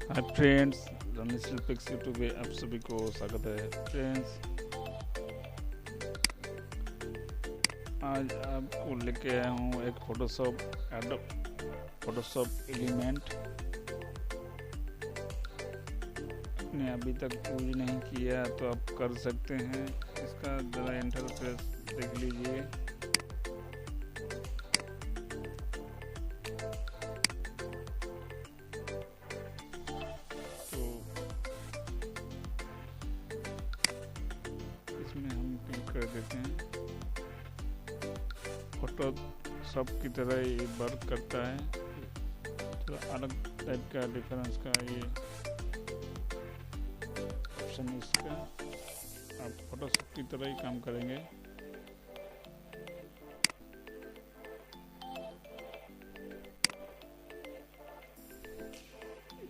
Hi friends, RaniSelectPlex YouTube पे आप सभी को स्वागत है। फ्रेंड्स, आज आपको लेके आया हूँ एक फोटोशॉप एलिमेंट। आपने अभी तक यूज नहीं किया तो आप कर सकते हैं। इसका ज़रा इंटरफेस देख लीजिए। इसमें हम क्लिक कर देते हैं। फोटोशॉप की तरह ये वर्क करता है, थोड़ा अलग टाइप का डिफरेंस का ये ऑप्शन है इसका। आप फोटोशॉप की तरह ही काम करेंगे।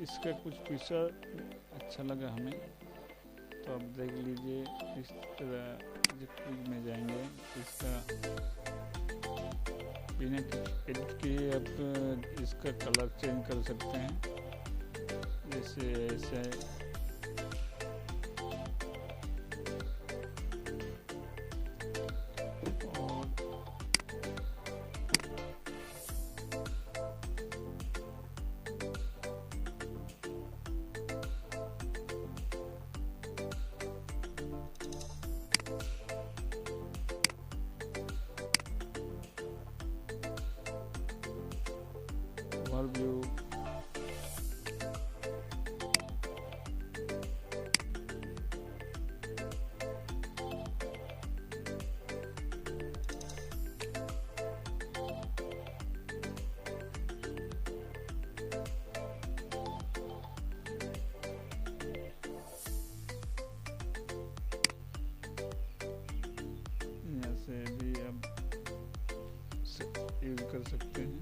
इसका कुछ फीचर अच्छा लगा हमें, तो आप देख लीजिए। इस तरह जिप में जाएंगे, इसका बिना एडिट किए आप इसका कलर चेंज कर सकते हैं, जैसे ऐसे। व्यू यहाँ से भी आप यूज कर सकते हैं।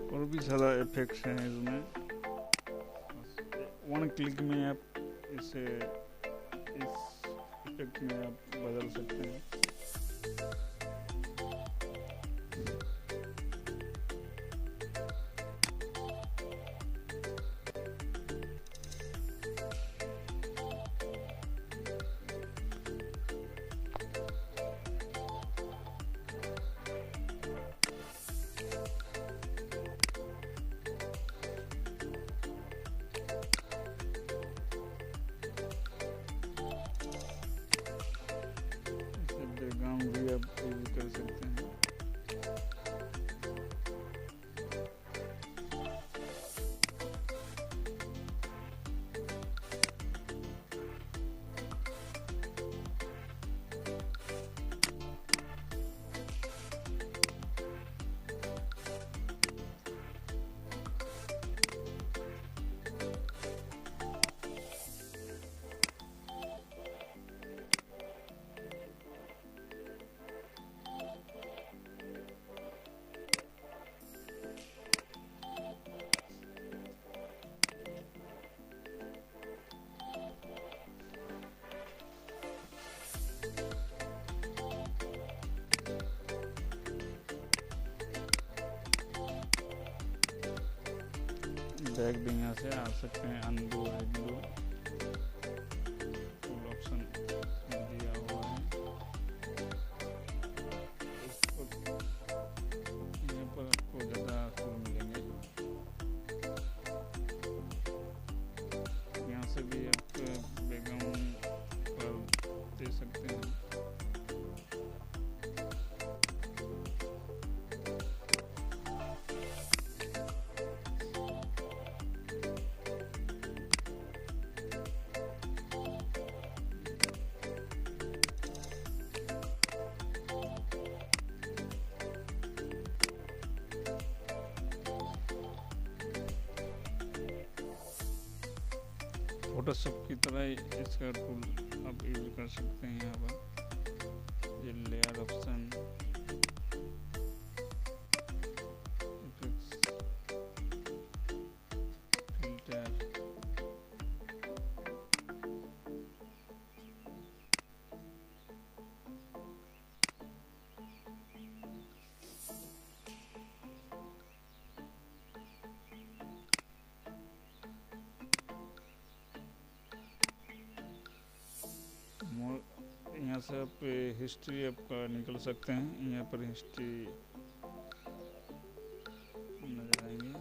और भी सारा इफेक्ट्स हैं इसमें। वन क्लिक में आप इसे इस इफेक्ट में आप बदल सकते हैं। बैकग्राउंड भी आप यूज कर सकते हैं। बैक भी यहाँ से आ सकते हैं। अनडू फुल ऑप्शन दिया हुआ है। यहाँ पर आपको ज़्यादा फुल मिलेंगे। यहाँ से भी आप बैकग्राउंड पर दे सकते हैं। फोटोशॉप की तरह ही इसका टूल आप यूज कर सकते हैं। यहाँ पर ये लेयर ऑप्शन, फिल्टर, यहाँ से आप हिस्ट्री आपका निकल सकते हैं। यहाँ पर हिस्ट्री नजर आएंगे।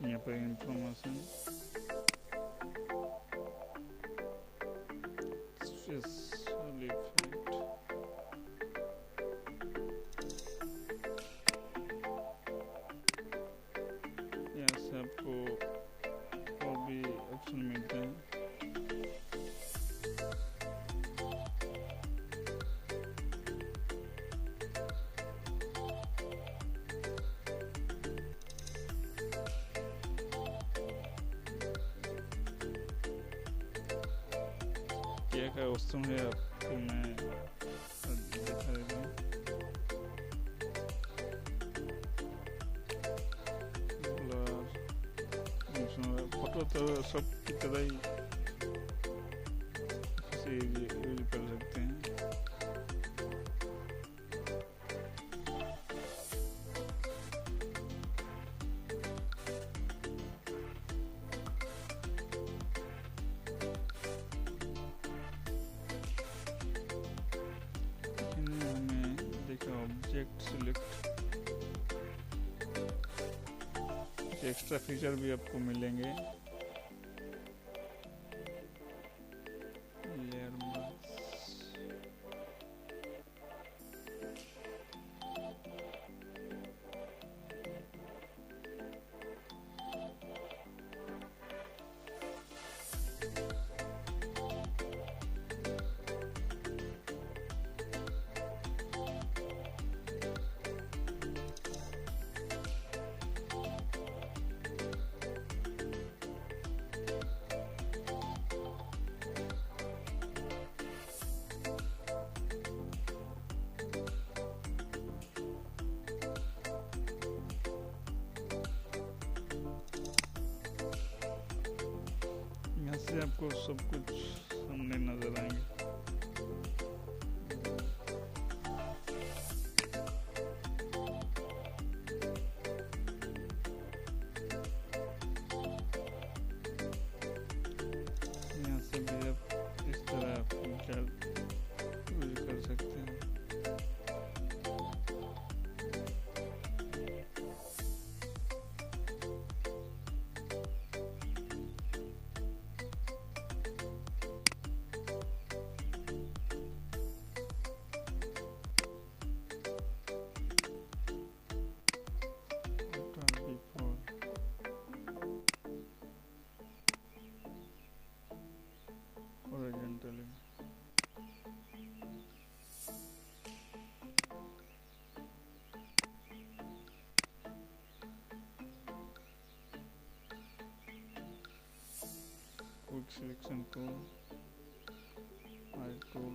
यहाँ पर इंफॉर्मेशन, स्पेशल इफेक्ट, यहाँ से आपको और भी ऑप्शन मिलते हैं। क्या क्या वस्तु है आपको मैं दिखा देता हूँ। फोटो तो सब की तरह ही यूज कर सकते हैं। हमें देखा ऑब्जेक्ट सिलेक्ट, एक्स्ट्रा फीचर भी आपको मिलेंगे। लेयर मास्क, से आपको सब कुछ सामने नजर आएंगे। यहाँ से भी आप इस तरह फिल्टर यूज कर सकते हैं। Quick selection tool, eye tool,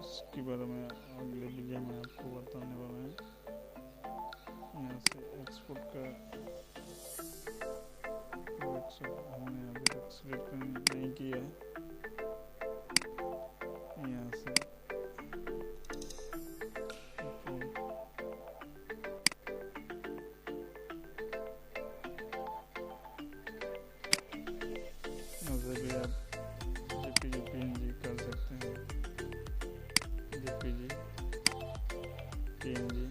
इसके बारे में अगले वीडियो में आपको बताने वाला है। यहाँ से एक्सपोर्ट का हमने अभी तक सिलेक्ट नहीं किया है। यहाँ से भी आप जेपीजी पीएनजी कर सकते हैं। जेपीजी पीएनजी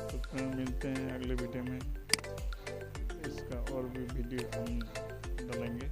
तो फिर मिलते हैं अगले वीडियो में। इसका और भी वीडियो हम डालेंगे।